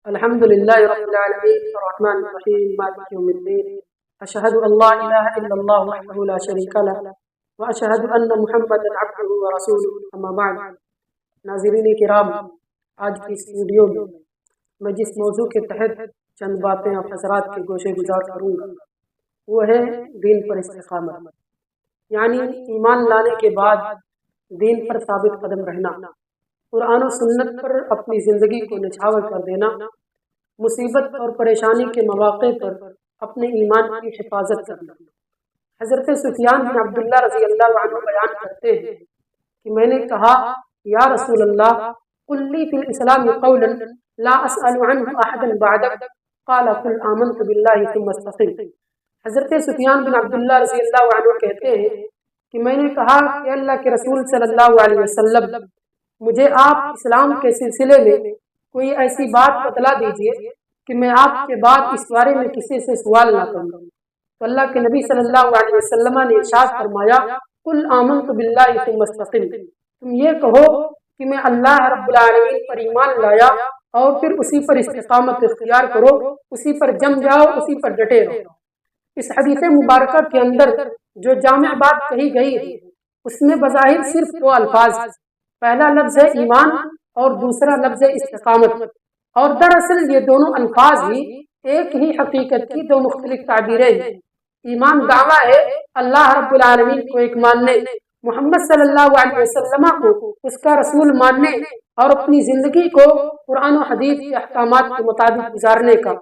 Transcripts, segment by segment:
الحمد لله رب العالمين الرحمن الرحيم مالك يوم الدين أشهد أن لا إله إلا الله وحده لا شريك له وأشهد أن محمدا عبده ورسوله أما بعد. ناظرین کرام، آج کی اس ویڈیو میں جس موضوع کے تحت چند باتیں آپ حضرات کے گوشے گزار کروں گا وہ ہے دین پر استقامت، یعنی ایمان لانے کے بعد دین پر ثابت قدم رہنا، قرآن و سنت پر اپنی زندگی کو نچھاور کر دینا، مصیبت اور پریشانی کے مواقع پر اپنے ایمان کی حفاظت کرنا. حضرت سفیان بن عبداللہ رضی اللہ عنہ بیان کرتے ہیں کہ میں نے کہا یا رسول اللہ قل لی فی الاسلام قولا لا اسأل عنہ احدا بعدک قال قل آمنت باللہ ثم استقم. حضرت سفیان بن عبداللہ رضی اللہ عنہ کہتے ہیں کہ میں نے کہا کہ اللہ کے رسول صلی اللہ علیہ وسلم، مجھے آپ اسلام کے سلسلے میں کوئی ایسی بات بتلا دیجئے کہ میں آپ کے بعد اس بارے میں کسی سے سوال نہ کروں. تو اللہ کے نبی صلی اللہ علیہ وسلم نے ارشاد فرمایا قل آمنت باللہ ثم استقم، تم یہ کہو کہ میں اللہ رب العالمین پر ایمان لایا اور پھر اسی پر استقامت اختیار کرو، اسی پر جم جاؤ، اسی پر ڈٹے رہو. اس حدیث مبارکہ کے اندر جو جامع بات کہی گئی ہے اس میں بظاہر صرف دو الفاظ، پہلا لفظ ہے ایمان اور دوسرا لفظ ہے استقامت، اور دراصل یہ دونوں الفاظ ہی ایک ہی حقیقت کی دو مختلف تعبیریں ہیں. ایمان دعویٰ ہے اللہ رب العالمین کو ایک ماننے، محمد صلی اللہ علیہ وسلم کو اس کا رسول ماننے اور اپنی زندگی کو قرآن و حدیث کے احکامات کے مطابق گزارنے کا،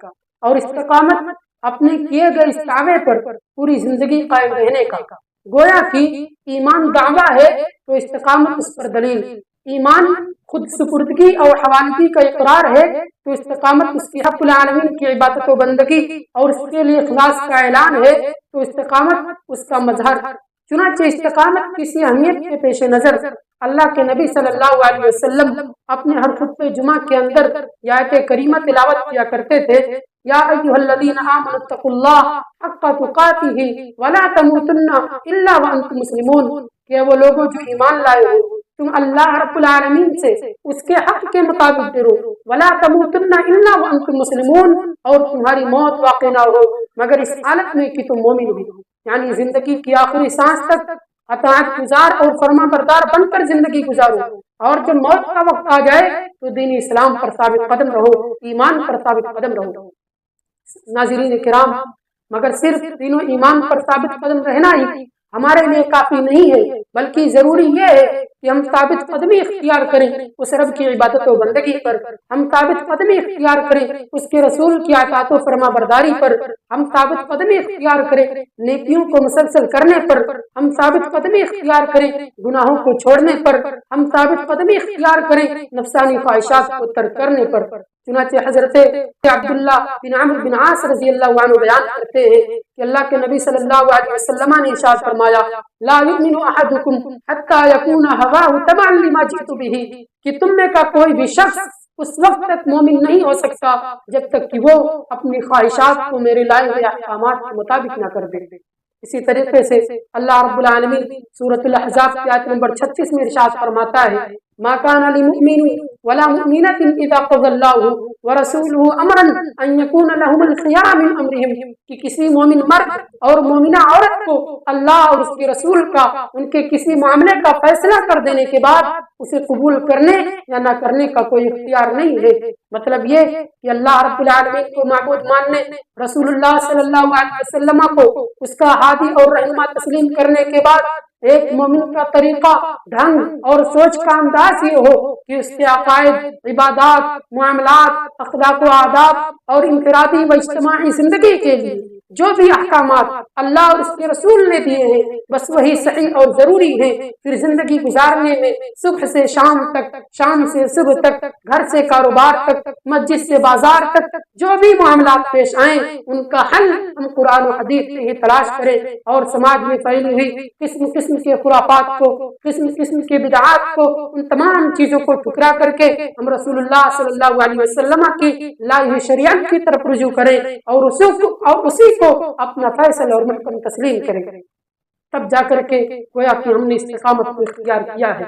اور استقامت اپنے کیے گئے اس دعوے پر پوری زندگی قائم رہنے کا. گویا کہ ایمان دعویٰ ہے تو استقامت اس پر دلیل، ایمان خود سپردگی اور حوالگی کا اقرار ہے تو استقامت اس کی رب العالمین کی عبادت و بندگی اور اس کے لیے اخلاص کا اعلان ہے تو استقامت اس کا مظہر. چنانچہ استقامت کسی اہمیت کے پیش نظر اللہ کے نبی صلی اللہ علیہ وسلم اپنے ہر خطبہ جمعہ کے اندر یہ آیت کریمہ تلاوت کیا کرتے تھے، یا ایھا الذین آمنوا اتقوا اللہ حق تقاتہ ولا تموتن الا وانتم مسلمون، کہ وہ لوگوں جو ایمان لائے ہو تم اللہ رب العالمین سے اس کے حق کے مطابق ڈرو، ولا تموتن الا وانتم مسلمون، اور تمہاری موت واقع نہ ہو مگر اس حالت میں کہ تم مومن ہو. یعنی زندگی کی آخری سانس تک اطاعت گزار اور فرما بردار بن کر زندگی گزارو، اور جب موت کا وقت آ جائے تو دین اسلام پر ثابت قدم رہو، ایمان پر ثابت قدم رہو. ناظرین کرام، مگر صرف دین و ایمان پر ثابت قدم رہنا ہی ہمارے لیے کافی نہیں ہے، بلکہ ضروری یہ ہے کہ ہم ثابت قدمی اختیار کریں اس رب کی عبادت و بندگی پر، ہم ثابت قدمی اختیار کریں اس کے رسول کی اطاعت و فرما برداری پر، ہم ثابت قدمی اختیار کریں نیکیوں کو مسلسل کرنے پر، ہم ثابت قدمی اختیار کریں گناہوں کو چھوڑنے پر، ہم ثابت قدمی اختیار کریں نفسانی خواہشات کو ترک کرنے پر. چنانچہ حضرت عبداللہ بن عمرو بن عاص رضی اللہ عنہ بیان کرتے ہیں کہ اللہ کے نبی صلی اللہ علیہ وسلم نے ارشاد فرمایا لا یؤمن احدکم حتی یکون ہواہ تبعا لما جئت بہ، کہ تم میں کا کوئی بھی شخص اس وقت تک مومن نہیں ہو سکتا جب تک کہ وہ اپنی خواہشات کو میرے لائے ہوئے احکامات کے مطابق نہ کر دے. اسی طریقے سے اللہ رب العالمین سورۃ الاحزاب کی آیت نمبر 36 میں ارشاد فرماتا ہے ما كان لمؤمن ولا مؤمنة اذا قضى الله ورسوله امرا ان يكون لهم الخيار من امرهم، کہ کسی مومن مرد اور مومنہ عورت کو اللہ اور اس کے رسول کا ان کے کسی معاملے کا فیصلہ کر دینے کے بعد اسے قبول کرنے یا نہ کرنے کا کوئی اختیار نہیں ہے. مطلب یہ کہ اللہ رب العالمین کو معبود ماننے، رسول اللہ صلی اللہ علیہ وسلم کو اس کا ہادی اور رہنما تسلیم کرنے کے بعد ایک مومن کا طریقہ، ڈھنگ اور سوچ کا انداز یہ ہو کہ اس کے عقائد، عبادات، معاملات، اخلاق و آداب اور انفرادی و اجتماعی زندگی کے لیے جو بھی احکامات اللہ اور اس کے رسول نے دیے ہیں بس وہی صحیح اور ضروری ہے. پھر زندگی گزارنے میں صبح سے شام تک، شام سے صبح تک، گھر سے کاروبار تک، مسجد سے بازار تک جو بھی معاملات پیش آئیں ان کا حل ہم قرآن و حدیث سے ہی تلاش کریں، اور سماج میں پھیلی ہوئی قسم قسم کے خرافات کو، قسم قسم کے بدعات کو، ان تمام چیزوں کو ٹھکرا کر کے ہم رسول اللہ صلی اللہ علیہ وسلم کی لائی ہوئی شریعت کی طرف رجوع کریں اور اسی کو اپنا فیصلہ اور محکم تسلیم کریں. تب جا کر کے گویا کہ ہم نے استقامت کو اختیار کیا ہے.